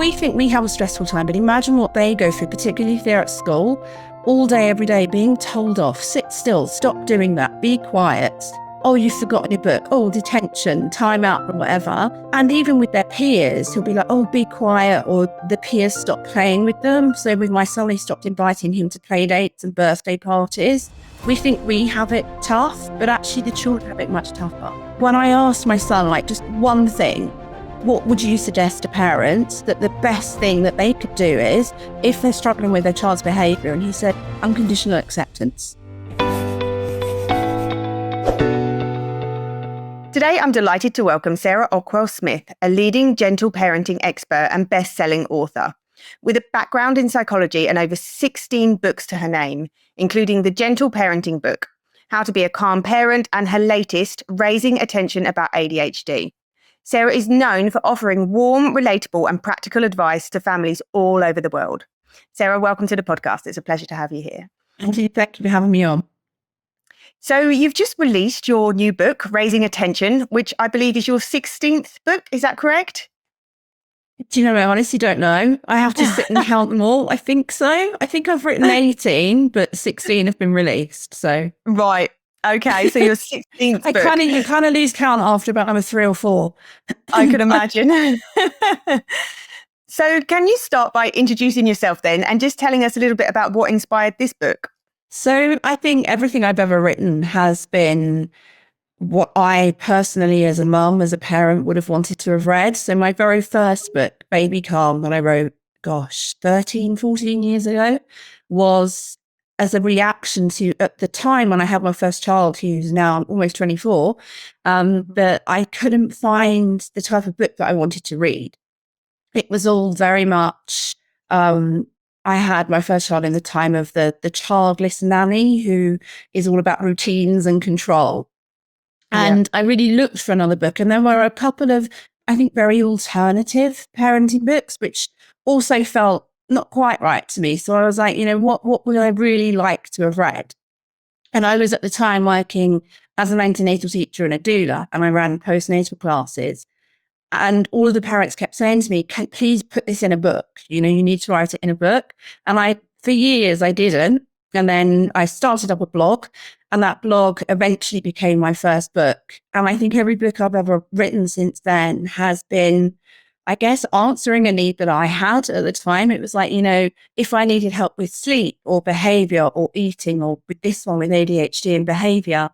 we think we have a stressful time, but imagine what they go through, particularly if they're at school, all day, every day, being told off, sit still, stop doing that, be quiet. Oh, you've forgotten your book. Oh, detention, time out, or whatever. And even with their peers, he'll be like, oh, be quiet, or the peers stop playing with them. So with my son, he stopped inviting him to play dates and birthday parties. We think we have it tough, but actually the children have it much tougher. When I asked my son, like, just one thing, what would you suggest to parents that the best thing that they could do is if they're struggling with their child's behaviour? And he said, unconditional acceptance. Today, I'm delighted to welcome Sarah Ockwell-Smith, a leading gentle parenting expert and best-selling author. With a background in psychology and over 16 books to her name, including the Gentle Parenting book, How to Be a Calm Parent, and her latest, Raising Attention About ADHD. Sarah is known for offering warm, relatable, and practical advice to families all over the world. Sarah, welcome to the podcast. It's a pleasure to have you here. Thank you for having me on. So you've just released your new book, Raising Attention, which I believe is your 16th book. Is that correct? Do you know, I honestly don't know. I have to sit and count them all. I think so. I think I've written 18, but 16 have been released. So right. Okay. So your 16th book. You kind of lose count after about number 3 or 4. I could imagine. So can you start by introducing yourself then and just telling us a little bit about what inspired this book? So I think everything I've ever written has been what I personally, as a mum, as a parent, would have wanted to have read. So my very first book, Baby Calm, that I wrote, 13, 14 years ago, was as a reaction to, at the time when I had my first child, who's now almost 24, that I couldn't find the type of book that I wanted to read. It was all very much... I had my first child in the time of the childless nanny, who is all about routines and control. And I really looked for another book. And there were a couple of, I think, very alternative parenting books, which also felt not quite right to me. So I was like, what would I really like to have read? And I was at the time working as an antenatal teacher and a doula, and I ran postnatal classes. And all of the parents kept saying to me, please put this in a book. You need to write it in a book. And for years, I didn't. And then I started up a blog, and that blog eventually became my first book. And I think every book I've ever written since then has been, I guess, answering a need that I had at the time. It was like, if I needed help with sleep or behaviour or eating, or with this one with ADHD and behaviour,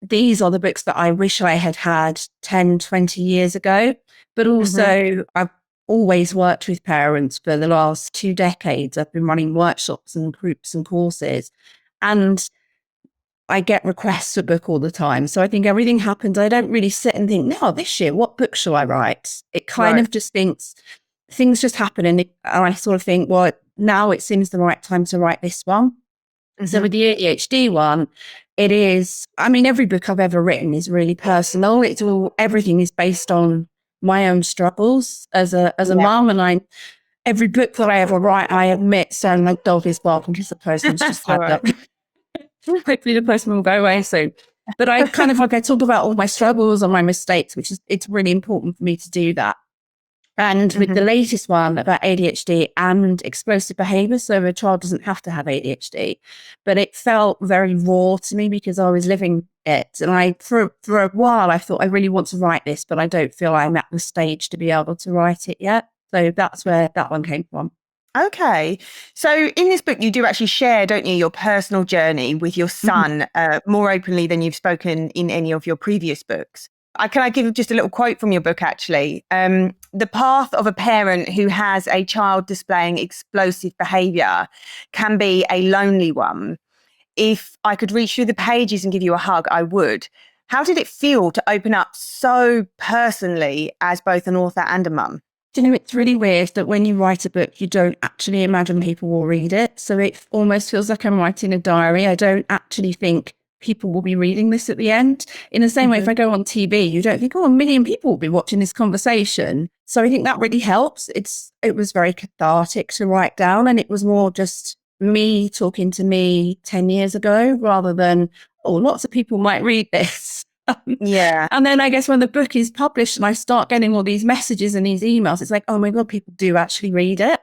these are the books that I wish I had had 10, 20 years ago. But also, I've always worked with parents for the last 2 decades. I've been running workshops and groups and courses, and I get requests for book all the time. So I think everything happens. I don't really sit and think, no, this year, what book shall I write? It kind of just things just happen. And I sort of think, well, now it seems the right time to write this one. So with the ADHD one, it is, every book I've ever written is really personal. Everything is based on my own struggles as a mum. And every book that I ever write, I admit, sound like dog is barking because the postman's just had that. Hopefully the postman will go away soon. But I kind of I talk about all my struggles and my mistakes, which is, it's really important for me to do that. And with the latest one about ADHD and explosive behaviour, so a child doesn't have to have ADHD, but it felt very raw to me because I was living it. And for a while, I thought I really want to write this, but I don't feel I'm at the stage to be able to write it yet. So that's where that one came from. Okay. So in this book, you do actually share, don't you, your personal journey with your son more openly than you've spoken in any of your previous books. Can I give just a little quote from your book, actually? The path of a parent who has a child displaying explosive behaviour can be a lonely one. If I could reach through the pages and give you a hug, I would. How did it feel to open up so personally as both an author and a mum? It's really weird that when you write a book, you don't actually imagine people will read it. So it almost feels like I'm writing a diary. I don't actually think people will be reading this at the end. In the same way, if I go on TV, you don't think, 1 million people will be watching this conversation. So I think that really helps. It was very cathartic to write down, and it was more just me talking to me 10 years ago rather than, lots of people might read this. Yeah. And then I guess when the book is published and I start getting all these messages and these emails, it's like, oh my God, people do actually read it,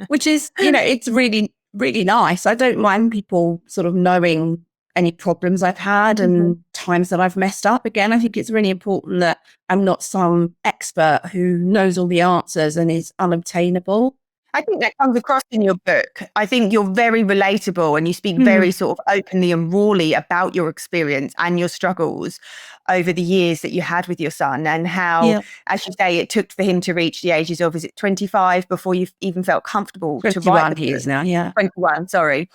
which is, it's really, really nice. I don't mind people sort of knowing any problems I've had and times that I've messed up. Again, I think it's really important that I'm not some expert who knows all the answers and is unobtainable. I think that comes across in your book. I think you're very relatable and you speak very sort of openly and rawly about your experience and your struggles over the years that you had with your son, and how, as you say, it took for him to reach the ages of, is it 25 before you even felt comfortable to write the years book? now, yeah. 21, sorry.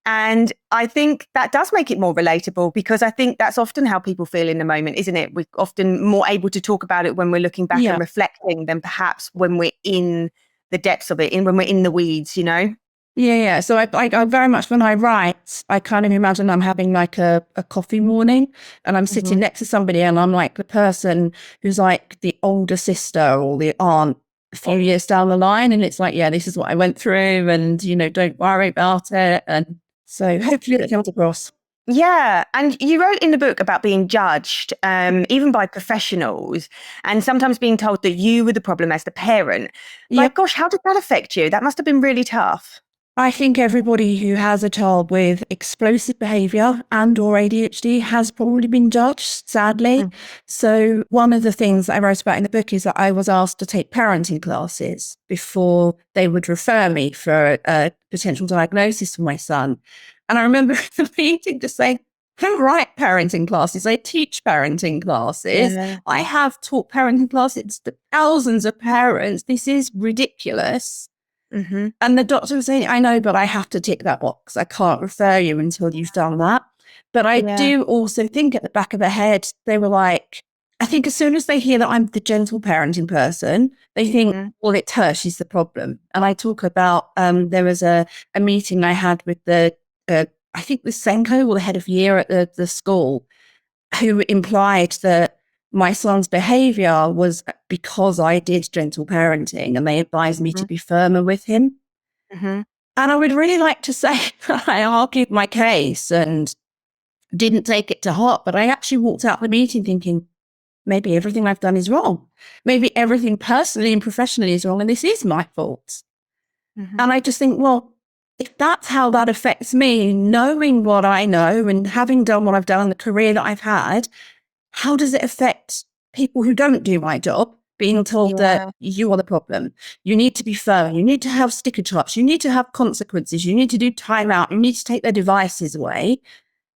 And I think that does make it more relatable, because I think that's often how people feel in the moment, isn't it? We're often more able to talk about it when we're looking back and reflecting than perhaps when we're in the depths of it, when we're in the weeds, Yeah. So I very much, when I write, I kind of imagine I'm having like a coffee morning and I'm sitting next to somebody and I'm like the person who's like the older sister or the aunt a few years down the line. And it's like, yeah, this is what I went through and, don't worry about it. And so hopefully that comes across. Yeah. And you wrote in the book about being judged, even by professionals, and sometimes being told that you were the problem as the parent. Like, gosh, how did that affect you? That must have been really tough. I think everybody who has a child with explosive behaviour and or ADHD has probably been judged, sadly. So one of the things I wrote about in the book is that I was asked to take parenting classes before they would refer me for a potential diagnosis for my son. And I remember the meeting just saying, I don't write parenting classes, I teach parenting classes. Yeah. I have taught parenting classes to thousands of parents. This is ridiculous. And the doctor was saying, I know, but I have to tick that box. I can't refer you until you've done that. But I do also think at the back of their head, they were like, I think as soon as they hear that I'm the gentle parenting person, they think, well, it's her, she's the problem. And I talk about, there was a meeting I had with I think the Senko or the head of year at the school, who implied that my son's behavior was because I did gentle parenting and they advised me to be firmer with him. And I would really like to say I argued my case and didn't take it to heart, but I actually walked out of the meeting thinking, maybe everything I've done is wrong. Maybe everything personally and professionally is wrong, and this is my fault. And I just think, well, if that's how that affects me, knowing what I know and having done what I've done, the career that I've had, how does it affect people who don't do my job, being told that you are the problem? You need to be firm. You need to have sticker shots. You need to have consequences. You need to do timeout. You need to take their devices away.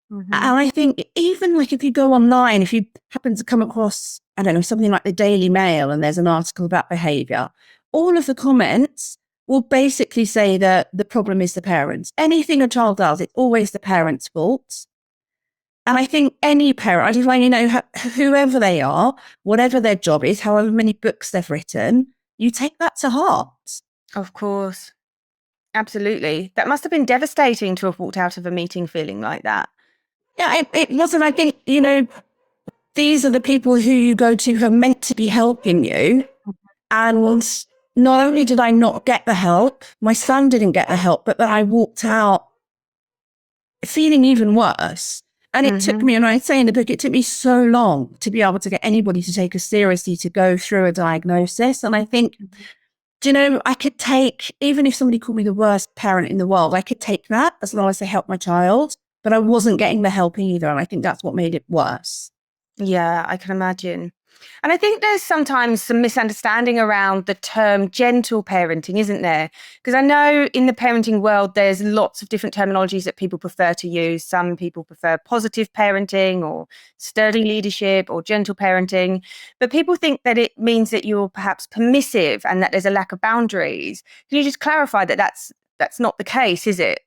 And I think even like if you go online, if you happen to come across, I don't know, something like the Daily Mail and there's an article about behaviour, all of the comments will basically say that the problem is the parents. Anything a child does, it's always the parents' fault. And I think any parent, I just want whoever they are, whatever their job is, however many books they've written, you take that to heart. Of course. Absolutely. That must have been devastating to have walked out of a meeting feeling like that. Yeah, it wasn't. I think, these are the people who you go to who are meant to be helping you. And not only did I not get the help, my son didn't get the help, but then I walked out feeling even worse. And it took me, and I say in the book, it took me so long to be able to get anybody to take us seriously, to go through a diagnosis. And I think, I could take, even if somebody called me the worst parent in the world, I could take that as long as they helped my child. But I wasn't getting the help either. And I think that's what made it worse. Yeah, I can imagine. And I think there's sometimes some misunderstanding around the term gentle parenting, isn't there? Because I know in the parenting world, there's lots of different terminologies that people prefer to use. Some people prefer positive parenting or sturdy leadership or gentle parenting. But people think that it means that you're perhaps permissive and that there's a lack of boundaries. Can you just clarify that that's not the case, is it?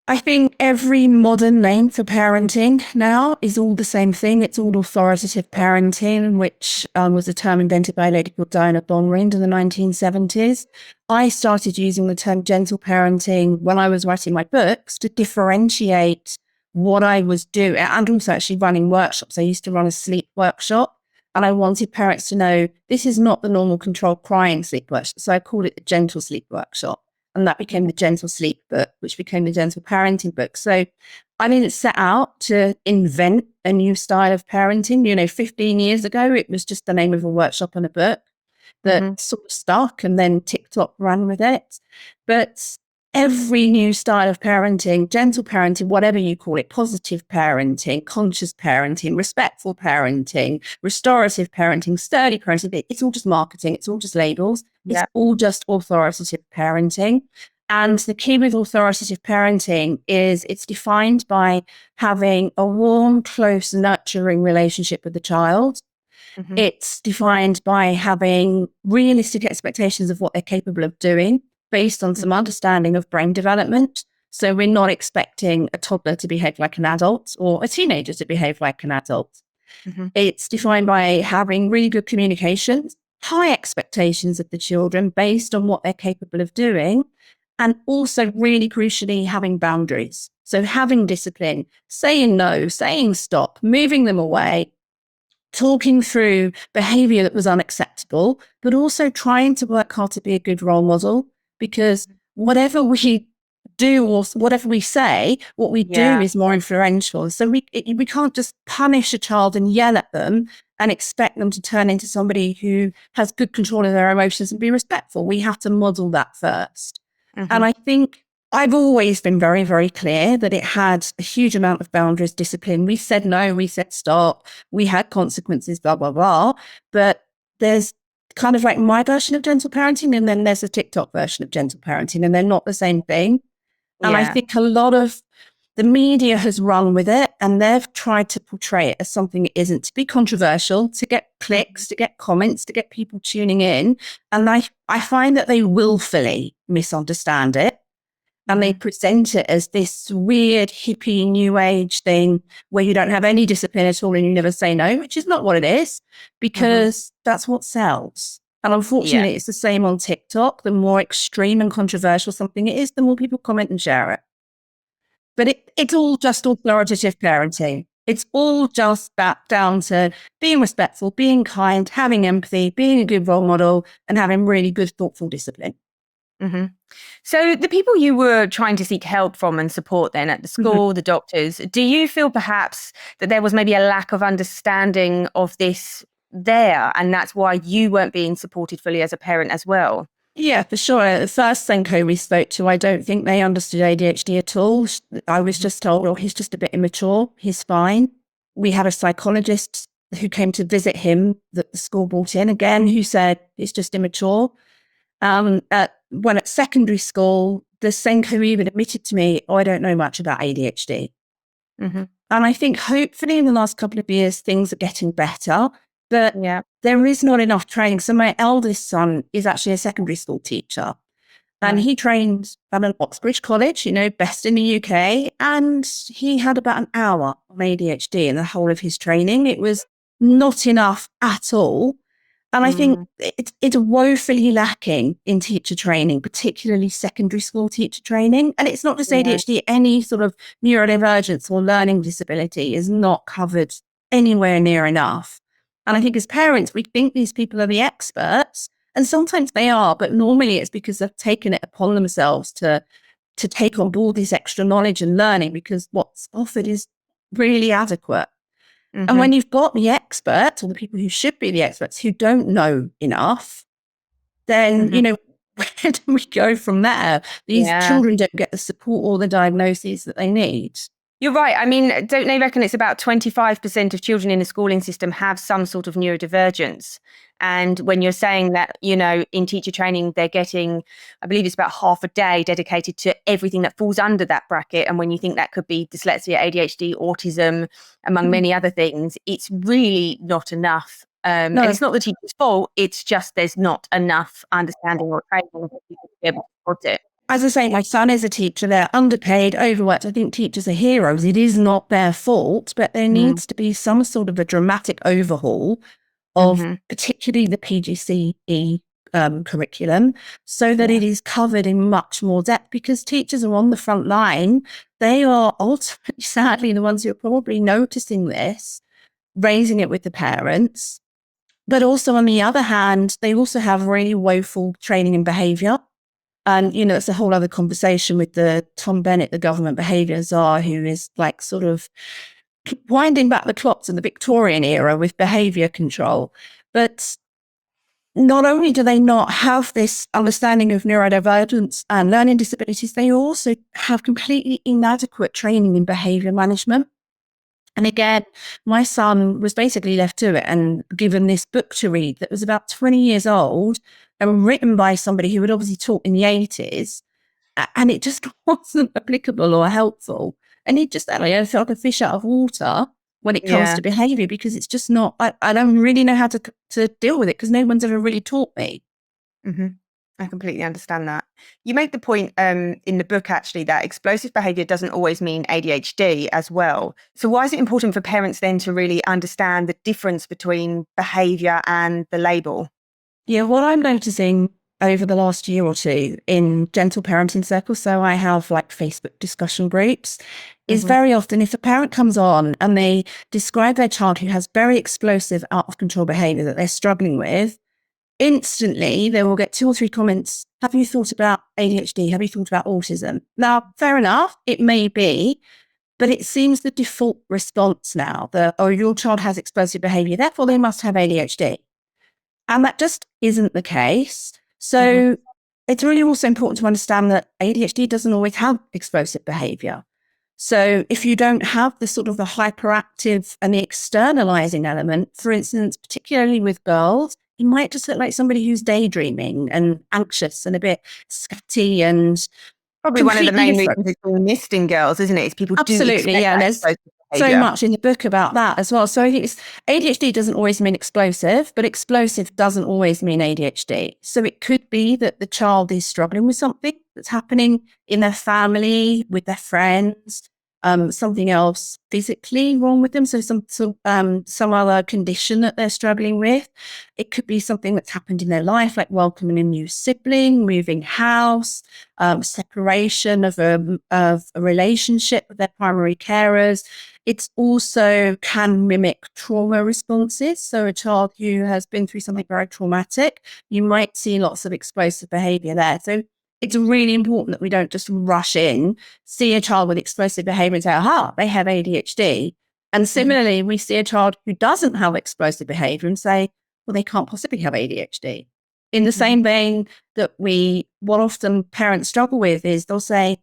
I think every modern name for parenting now is all the same thing. It's all authoritative parenting, which was a term invented by a lady called Diana Bonrind in the 1970s. I started using the term gentle parenting when I was writing my books to differentiate what I was doing, and also actually running workshops. I used to run a sleep workshop, and I wanted parents to know this is not the normal controlled crying sleep workshop. So I called it the gentle sleep workshop. And that became the gentle sleep book, which became the gentle parenting book. So I didn't set out to invent a new style of parenting. 15 years ago, it was just the name of a workshop and a book that sort of stuck, and then TikTok ran with it. But every new style of parenting, gentle parenting, whatever you call it, positive parenting, conscious parenting, respectful parenting, restorative parenting, sturdy parenting, it's all just marketing. It's all just labels. Yeah. It's all just authoritative parenting. And the key with authoritative parenting is it's defined by having a warm, close, nurturing relationship with the child. It's defined by having realistic expectations of what they're capable of doing based on some understanding of brain development. So we're not expecting a toddler to behave like an adult or a teenager to behave like an adult. It's defined by having really good communication, high expectations of the children based on what they're capable of doing, and also really crucially having boundaries. So having discipline, saying no, saying stop, moving them away, talking through behavior that was unacceptable, but also trying to work hard to be a good role model, because whatever we do or whatever we say, what we do is more influential. So we can't just punish a child and yell at them and expect them to turn into somebody who has good control of their emotions and be respectful. We have to model that first. And I think I've always been very, very clear that it had a huge amount of boundaries, discipline. We said no, we said stop, we had consequences, blah, blah, blah. But there's kind of like my version of gentle parenting, and then there's a TikTok version of gentle parenting, and they're not the same thing. And I think a lot of the media has run with it, and they've tried to portray it as something it isn't, to be controversial, to get clicks, to get comments, to get people tuning in. And I find that they willfully misunderstand it. And they present it as this weird hippie new age thing where you don't have any discipline at all and you never say no, which is not what it is, because that's what sells. And unfortunately, it's the same on TikTok. The more extreme and controversial something it is, the more people comment and share it. But it's all just authoritative parenting. It's all just back down to being respectful, being kind, having empathy, being a good role model, and having really good, thoughtful discipline. So the people you were trying to seek help from and support then at the school, the doctors, do you feel perhaps that there was maybe a lack of understanding of this there, and that's why you weren't being supported fully as a parent as well? Yeah, for sure. The first Senko we spoke to, I don't think they understood ADHD at all. I was just told, well, he's just a bit immature. He's fine. We had a psychologist who came to visit him that the school brought in again, who said he's just immature. When at secondary school, the Senko even admitted to me, I don't know much about ADHD. And I think hopefully in the last couple of years, things are getting better, but there is not enough training. So my eldest son is actually a secondary school teacher, and he trained at an Oxbridge college, best in the UK. And he had about an hour on ADHD in the whole of his training. It was not enough at all. And I think it's woefully lacking in teacher training, particularly secondary school teacher training. And it's not just ADHD, any sort of neurodivergence or learning disability is not covered anywhere near enough. And I think as parents, we think these people are the experts, and sometimes they are, but normally it's because they've taken it upon themselves to take on board this extra knowledge and learning, because what's offered is really adequate. And when you've got the experts, or the people who should be the experts, who don't know enough, then, where do we go from there? These children don't get the support or the diagnoses that they need. You're right. I mean, don't they reckon it's about 25% of children in the schooling system have some sort of neurodivergence? And when you're saying that, in teacher training, they're getting, I believe it's about half a day dedicated to everything that falls under that bracket. And when you think that could be dyslexia, ADHD, autism, among many other things, it's really not enough. And it's not the teacher's fault. It's just there's not enough understanding or training for people to be able to support it. As I say, my son is a teacher. They're underpaid, overworked. I think teachers are heroes. It is not their fault, but there needs to be some sort of a dramatic overhaul of particularly the PGCE curriculum, so that it is covered in much more depth, because teachers are on the front line. They are ultimately, sadly, the ones who are probably noticing this, raising it with the parents. But also on the other hand, they also have really woeful training in behaviour. And, it's a whole other conversation with the Tom Bennett, the government behaviour czar, who is like sort of winding back the clocks in the Victorian era with behaviour control. But not only do they not have this understanding of neurodivergence and learning disabilities, they also have completely inadequate training in behaviour management. And again, my son was basically left to it and given this book to read that was about 20 years old and written by somebody who had obviously taught in the 80s. And it just wasn't applicable or helpful. And he just felt like a fish out of water when it comes to behaviour, because it's just not, I don't really know how to deal with it because no one's ever really taught me. Mm-hmm. I completely understand that. You make the point in the book, actually, that explosive behaviour doesn't always mean ADHD as well. So why is it important for parents then to really understand the difference between behaviour and the label? Yeah, what I'm noticing over the last year or two in gentle parenting circles, so I have like Facebook discussion groups, is very often if a parent comes on and they describe their child who has very explosive, out of control behaviour that they're struggling with, instantly they will get 2 or 3 comments. Have you thought about ADHD? Have you thought about autism? Now, fair enough, it may be, but it seems the default response now that, oh, your child has explosive behaviour, therefore they must have ADHD. And that just isn't the case. So it's really also important to understand that ADHD doesn't always have explosive behaviour. So if you don't have the sort of the hyperactive and the externalizing element, for instance, particularly with girls, you might just look like somebody who's daydreaming and anxious and a bit scatty and probably one of the main reasons it's being missed in girls, isn't it? Is people absolutely, do yeah. There's so much in the book about that as well. So I think ADHD doesn't always mean explosive, but explosive doesn't always mean ADHD. So it could be that the child is struggling with something that's happening in their family, with their friends, something else physically wrong with them. So some other condition that they're struggling with. It could be something that's happened in their life, like welcoming a new sibling, moving house, separation of a relationship with their primary carers. It also can mimic trauma responses. So a child who has been through something very traumatic, you might see lots of explosive behaviour there. So it's really important that we don't just rush in, see a child with explosive behaviour and say, aha, they have ADHD. And similarly, we see a child who doesn't have explosive behaviour and say, well, they can't possibly have ADHD. In the same vein that what often parents struggle with is they'll say,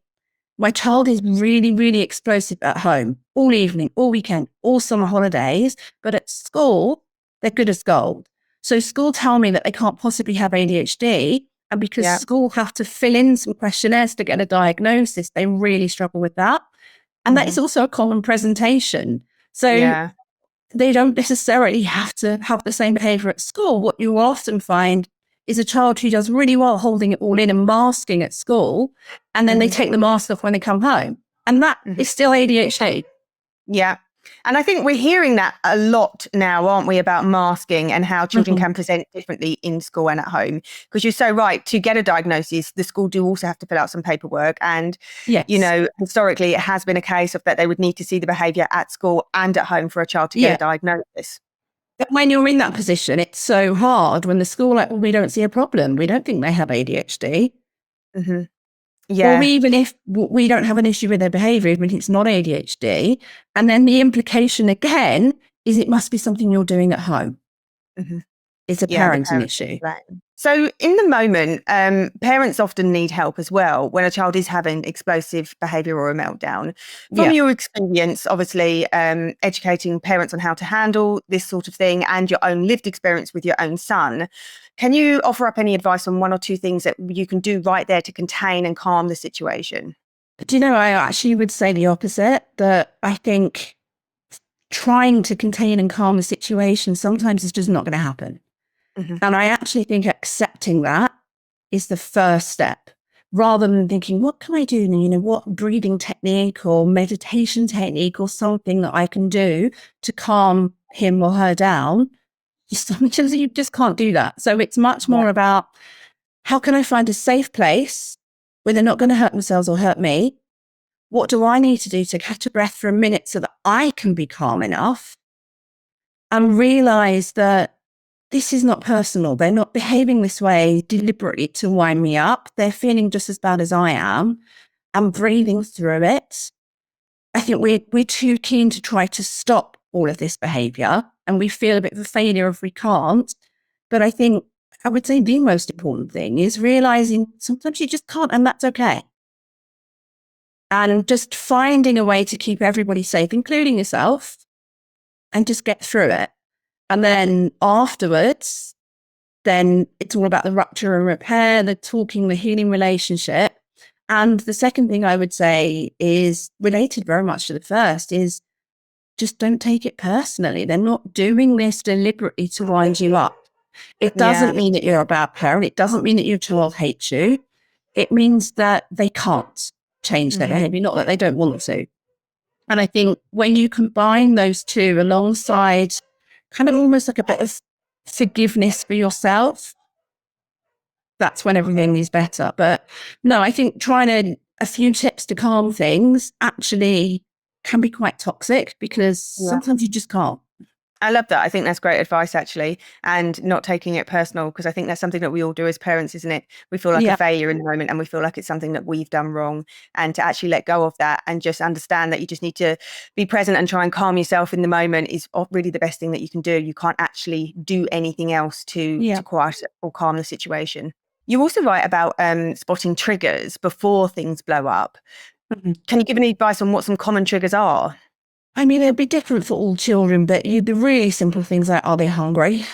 my child is really, really explosive at home, all evening, all weekend, all summer holidays, but at school, they're good as gold. So school tell me that they can't possibly have ADHD. And because school have to fill in some questionnaires to get a diagnosis, they really struggle with that. And that is also a common presentation. So they don't necessarily have to have the same behaviour at school. What you often find is a child who does really well holding it all in and masking at school, and then they take the mask off when they come home. And that is still ADHD. Yeah. And I think we're hearing that a lot now, aren't we, about masking and how children can present differently in school and at home. Because you're so right, to get a diagnosis, the school do also have to fill out some paperwork. And, historically, it has been a case of that they would need to see the behaviour at school and at home for a child to get a diagnosis. But when you're in that position, it's so hard when the school, like, well, we don't see a problem. We don't think they have ADHD. Yeah. Or even if we don't have an issue with their behaviour, even if it's not ADHD. And then the implication again is it must be something you're doing at home. It's a parenting issue. Right. So in the moment, parents often need help as well when a child is having explosive behaviour or a meltdown. From your experience, obviously, educating parents on how to handle this sort of thing and your own lived experience with your own son, can you offer up any advice on 1 or 2 things that you can do right there to contain and calm the situation? Do you know, I actually would say the opposite, that I think trying to contain and calm the situation sometimes is just not going to happen. And I actually think accepting that is the first step, rather than thinking, what can I do? What breathing technique or meditation technique or something that I can do to calm him or her down. You just can't do that. So it's much more about, how can I find a safe place where they're not going to hurt themselves or hurt me? What do I need to do to catch a breath for a minute so that I can be calm enough and realize that this is not personal. They're not behaving this way deliberately to wind me up. They're feeling just as bad as I am. I'm breathing through it. I think we're too keen to try to stop all of this behavior, and we feel a bit of a failure if we can't. But I would say the most important thing is realizing sometimes you just can't, and that's okay. And just finding a way to keep everybody safe, including yourself, and just get through it. And then afterwards, then it's all about the rupture and repair, the talking, the healing relationship. And the second thing I would say is related very much to the first is just don't take it personally. They're not doing this deliberately to wind you up. It doesn't mean that you're a bad parent. It doesn't mean that your child hates you. It means that they can't change their behavior, not that they don't want to. And I think when you combine those two alongside kind of almost like a bit of forgiveness for yourself, that's when everything is better. But no, I think a few tips to calm things actually can be quite toxic because sometimes you just can't. I love that. I think that's great advice, actually, and not taking it personal, because I think that's something that we all do as parents, isn't it? We feel like a failure in the moment, and we feel like it's something that we've done wrong, and to actually let go of that and just understand that you just need to be present and try and calm yourself in the moment is really the best thing that you can do. You can't actually do anything else to quiet or calm the situation. You also write about spotting triggers before things blow up. Can you give any advice on what some common triggers are? I mean, it'll be different for all children, but the really simple things like, are they hungry?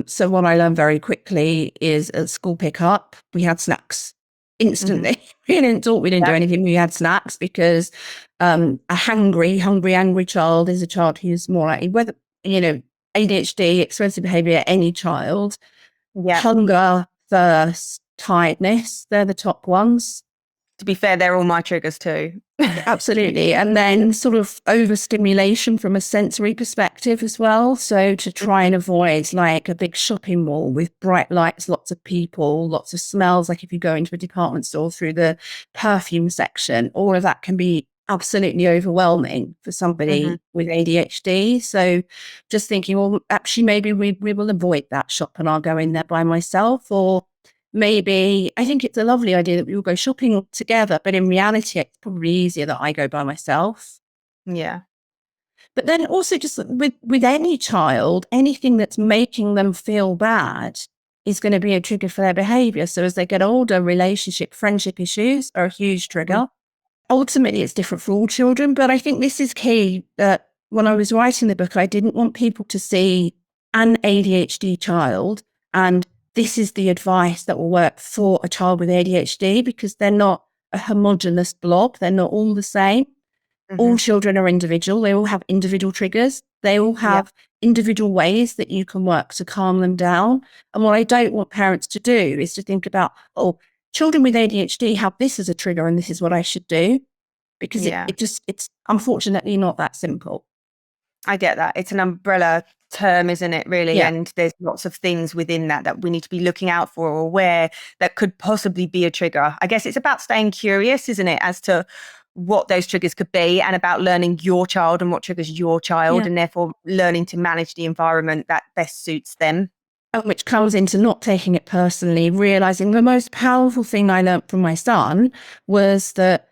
So what I learned very quickly is at school pickup, we had snacks instantly. We didn't talk, we didn't do anything. We had snacks because a hungry, angry child is a child who's more likely, whether, ADHD, expressive behavior, any child, hunger, thirst, tiredness, they're the top ones. To be fair, they're all my triggers too. Absolutely. And then sort of overstimulation from a sensory perspective as well. So to try and avoid like a big shopping mall with bright lights, lots of people, lots of smells, like if you go into a department store through the perfume section, all of that can be absolutely overwhelming for somebody with ADHD. So just thinking, well, actually, maybe we will avoid that shop and I'll go in there by myself, or maybe I think it's a lovely idea that we all go shopping together, but in reality, it's probably easier that I go by myself. Yeah. But then also just with any child, anything that's making them feel bad is going to be a trigger for their behavior. So as they get older, friendship issues are a huge trigger. Ultimately, it's different for all children, but I think this is key that when I was writing the book, I didn't want people to see an ADHD child and this is the advice that will work for a child with ADHD, because they're not a homogenous blob. They're not all the same. All children are individual. They all have individual triggers. They all have individual ways that you can work to calm them down. And what I don't want parents to do is to think about, oh, children with ADHD have this as a trigger and this is what I should do, because it's unfortunately not that simple. I get that. It's an umbrella term, isn't it, really? And there's lots of things within that we need to be looking out for or aware that could possibly be a trigger. I guess it's about staying curious, isn't it, as to what those triggers could be, and about learning your child and what triggers your child, and therefore learning to manage the environment that best suits them. Which comes into not taking it personally, realizing the most powerful thing I learned from my son was that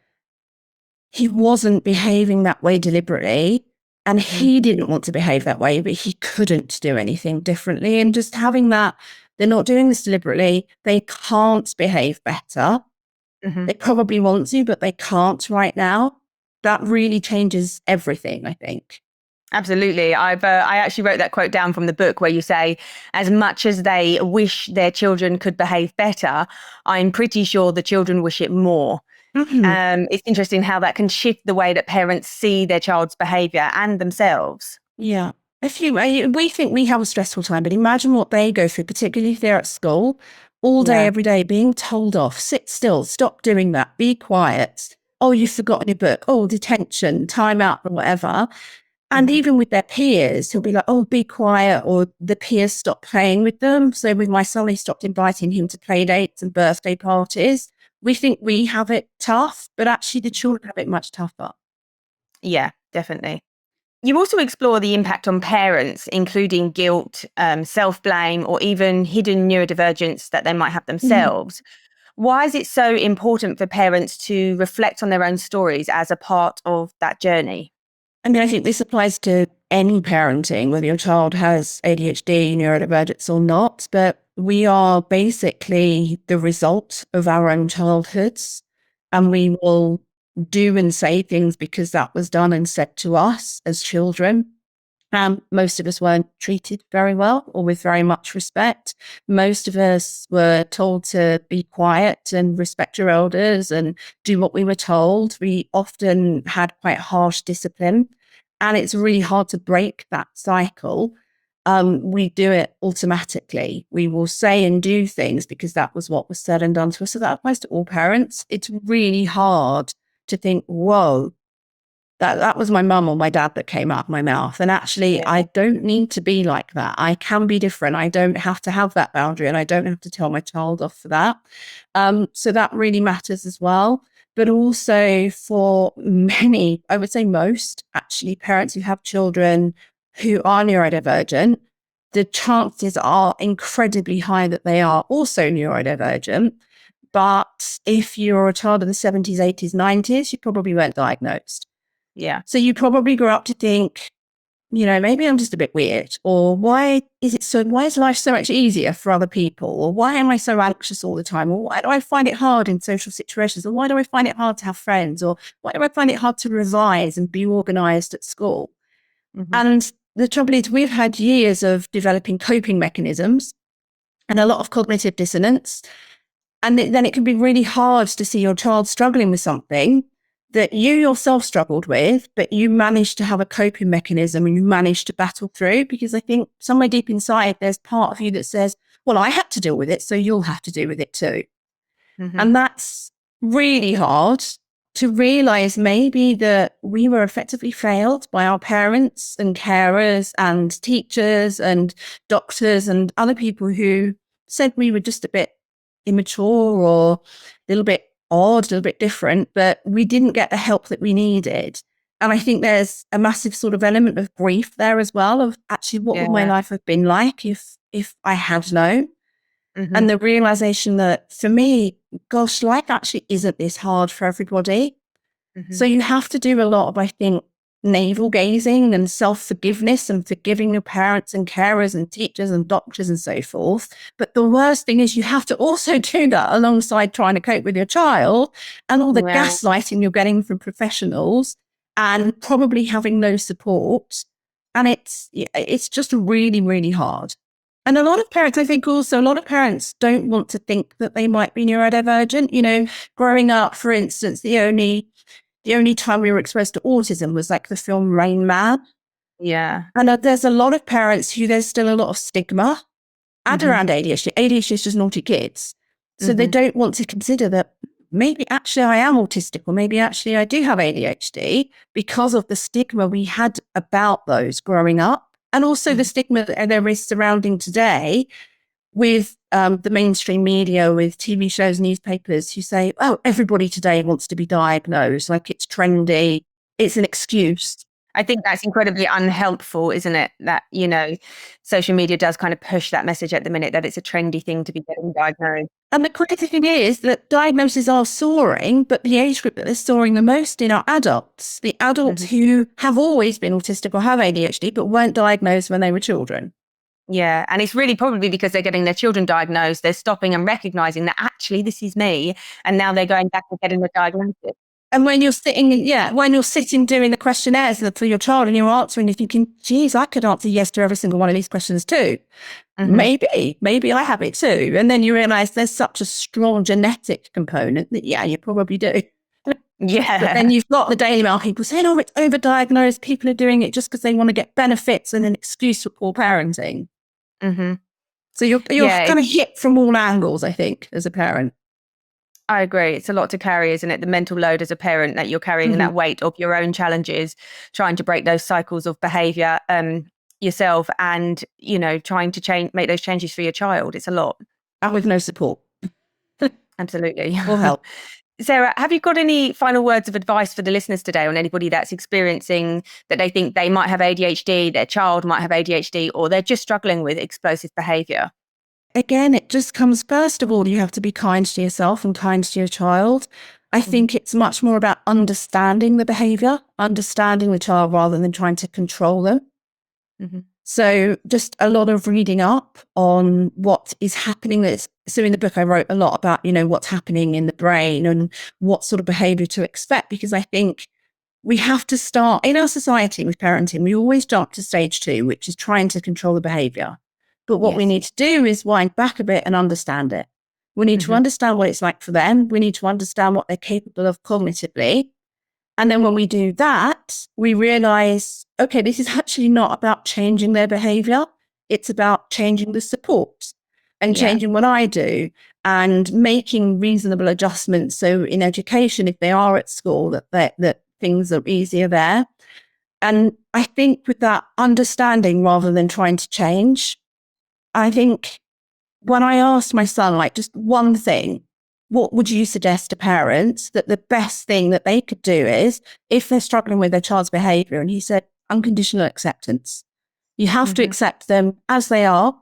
he wasn't behaving that way deliberately. And he didn't want to behave that way, but he couldn't do anything differently. And just having that, they're not doing this deliberately. They can't behave better. They probably want to, but they can't right now. That really changes everything, I think. Absolutely. I actually wrote that quote down from the book where you say, as much as they wish their children could behave better, I'm pretty sure the children wish it more. It's interesting how that can shift the way that parents see their child's behavior and themselves. Yeah. We think we have a stressful time, but imagine what they go through, particularly if they're at school all day, every day, being told off, sit still, stop doing that, be quiet. Oh, you've forgotten your book. Oh, detention, time out, or whatever. And even with their peers, he'll be like, oh, be quiet, or the peers stop playing with them. So with my son, he stopped inviting him to play dates and birthday parties. We think we have it tough, but actually the children have it much tougher. Yeah, definitely. You also explore the impact on parents, including guilt, self-blame, or even hidden neurodivergence that they might have themselves. Why is it so important for parents to reflect on their own stories as a part of that journey? I mean, I think this applies to any parenting, whether your child has ADHD, neurodivergence or not, but we are basically the result of our own childhoods, and we will do and say things because that was done and said to us as children. Most of us weren't treated very well or with very much respect. Most of us were told to be quiet and respect your elders and do what we were told. We often had quite harsh discipline, and it's really hard to break that cycle. We do it automatically. We will say and do things because that was what was said and done to us. So that applies to all parents. It's really hard to think, whoa, that was my mum or my dad that came out of my mouth. And actually, I don't need to be like that. I can be different. I don't have to have that boundary, and I don't have to tell my child off for that. So that really matters as well. But also for many, I would say most actually, parents who have children who are neurodivergent, the chances are incredibly high that they are also neurodivergent. But if you're a child of the 70s, 80s, 90s, you probably weren't diagnosed. Yeah. So you probably grew up to think, maybe I'm just a bit weird, or why is life so much easier for other people? Or why am I so anxious all the time? Or why do I find it hard in social situations? Or why do I find it hard to have friends? Or why do I find it hard to revise and be organized at school? And the trouble is, we've had years of developing coping mechanisms and a lot of cognitive dissonance. And then it can be really hard to see your child struggling with something that you yourself struggled with, but you managed to have a coping mechanism and you managed to battle through. Because I think somewhere deep inside, there's part of you that says, well, I had to deal with it, so you'll have to deal with it too. And that's really hard to realize, maybe that we were effectively failed by our parents and carers and teachers and doctors and other people who said we were just a bit immature or a little bit odd, a little bit different, but we didn't get the help that we needed. And I think there's a massive sort of element of grief there as well, of actually what would my life have been like if I had known. And the realization that for me, gosh, life actually isn't this hard for everybody. So you have to do a lot of, I think, navel gazing and self-forgiveness and forgiving your parents and carers and teachers and doctors and so forth. But the worst thing is you have to also do that alongside trying to cope with your child and all the gaslighting you're getting from professionals and probably having no support. And it's just really, really hard. And a lot of parents, I think also, a lot of parents don't want to think that they might be neurodivergent. Growing up, for instance, the only time we were exposed to autism was like the film Rain Man. Yeah. And there's a lot of parents who there's still a lot of stigma and around ADHD. ADHD is just naughty kids. So they don't want to consider that maybe actually I am autistic, or maybe actually I do have ADHD, because of the stigma we had about those growing up. And also the stigma that there is surrounding today with the mainstream media, with TV shows, newspapers, who say, oh, everybody today wants to be diagnosed, like it's trendy, it's an excuse. I think that's incredibly unhelpful, isn't it? That, social media does kind of push that message at the minute that it's a trendy thing to be getting diagnosed. And the crazy thing is that diagnoses are soaring, but the age group that is soaring the most in are adults. The adults who have always been autistic or have ADHD, but weren't diagnosed when they were children. Yeah. And it's really probably because they're getting their children diagnosed, they're stopping and recognizing that actually this is me. And now they're going back and getting the diagnosis. And when you're sitting doing the questionnaires for your child and you're answering, you're thinking, geez, I could answer yes to every single one of these questions too. Maybe I have it too. And then you realize there's such a strong genetic component that, yeah, you probably do. Yeah. But then you've got the Daily Mail people saying, oh, it's overdiagnosed. People are doing it just because they want to get benefits and an excuse for poor parenting. So you're kind of hit from all angles, I think, as a parent. I agree. It's a lot to carry, isn't it? The mental load as a parent, that you're carrying that weight of your own challenges, trying to break those cycles of behaviour yourself, and trying to make those changes for your child. It's a lot. And with no support. Absolutely. Or help. Sarah, have you got any final words of advice for the listeners today on anybody that's experiencing that they think they might have ADHD, their child might have ADHD, or they're just struggling with explosive behaviour? Again, it just comes, first of all, you have to be kind to yourself and kind to your child. I think it's much more about understanding the behaviour, understanding the child rather than trying to control them. Mm-hmm. So just a lot of reading up on what is happening. So in the book, I wrote a lot about, what's happening in the brain and what sort of behavior to expect, because I think we have to start in our society with parenting. We always jump to stage 2, which is trying to control the behavior. But what we need to do is wind back a bit and understand it. We need to understand what it's like for them. We need to understand what they're capable of cognitively. And then when we do that, we realize, okay, this is actually not about changing their behavior. It's about changing the support and changing what I do and making reasonable adjustments. So in education, if they are at school, that things are easier there. And I think with that understanding rather than trying to change, I think when I asked my son, like, just one thing, what would you suggest to parents that the best thing that they could do is if they're struggling with their child's behavior? And he said, unconditional acceptance. You have to accept them as they are,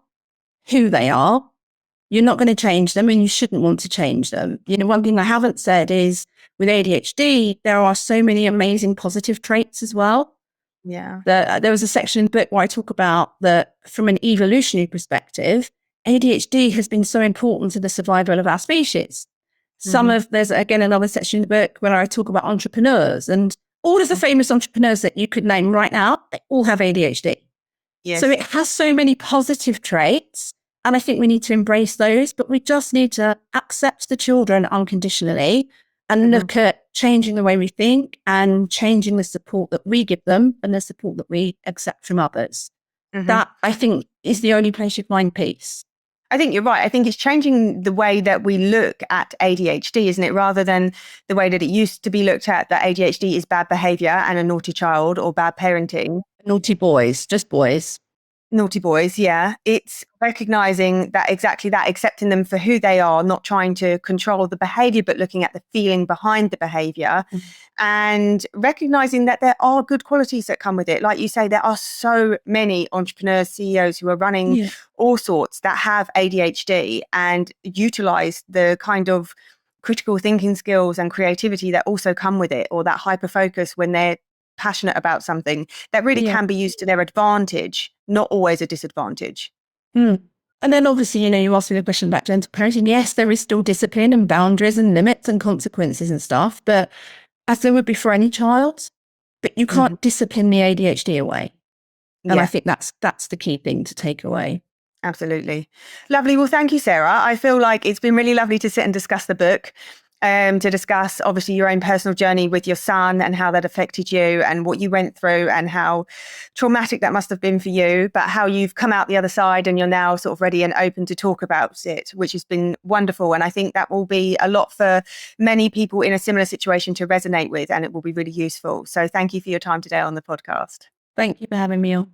who they are. You're not going to change them and you shouldn't want to change them. One thing I haven't said is with ADHD, there are so many amazing positive traits as well. Yeah. There was a section in the book where I talk about that from an evolutionary perspective, ADHD has been so important to the survival of our species. There's again another section in the book where I talk about entrepreneurs, and all of the famous entrepreneurs that you could name right now, they all have ADHD. Yes. So it has so many positive traits, and I think we need to embrace those, but we just need to accept the children unconditionally and look at changing the way we think and changing the support that we give them and the support that we accept from others. That, I think, is the only place you find peace. I think you're right. I think it's changing the way that we look at ADHD, isn't it? Rather than the way that it used to be looked at, that ADHD is bad behavior and a naughty child or bad parenting. Naughty boys, just boys. Naughty boys, yeah. It's recognizing that, exactly that, accepting them for who they are, not trying to control the behavior, but looking at the feeling behind the behavior and recognizing that there are good qualities that come with it. Like you say, there are so many entrepreneurs, CEOs who are running all sorts that have ADHD and utilize the kind of critical thinking skills and creativity that also come with it, or that hyper focus when they're passionate about something that really can be used to their advantage, not always a disadvantage. And then obviously, you asked me the question about gentle parenting. Yes, there is still discipline and boundaries and limits and consequences and stuff, but as there would be for any child, but you can't discipline the ADHD away. And I think that's the key thing to take away. Absolutely. Lovely. Well, thank you, Sarah. I feel like it's been really lovely to sit and discuss the book. To discuss obviously your own personal journey with your son and how that affected you and what you went through and how traumatic that must have been for you, but how you've come out the other side and you're now sort of ready and open to talk about it, which has been wonderful. And I think that will be a lot for many people in a similar situation to resonate with, and it will be really useful. So thank you for your time today on the podcast. Thank you for having me on.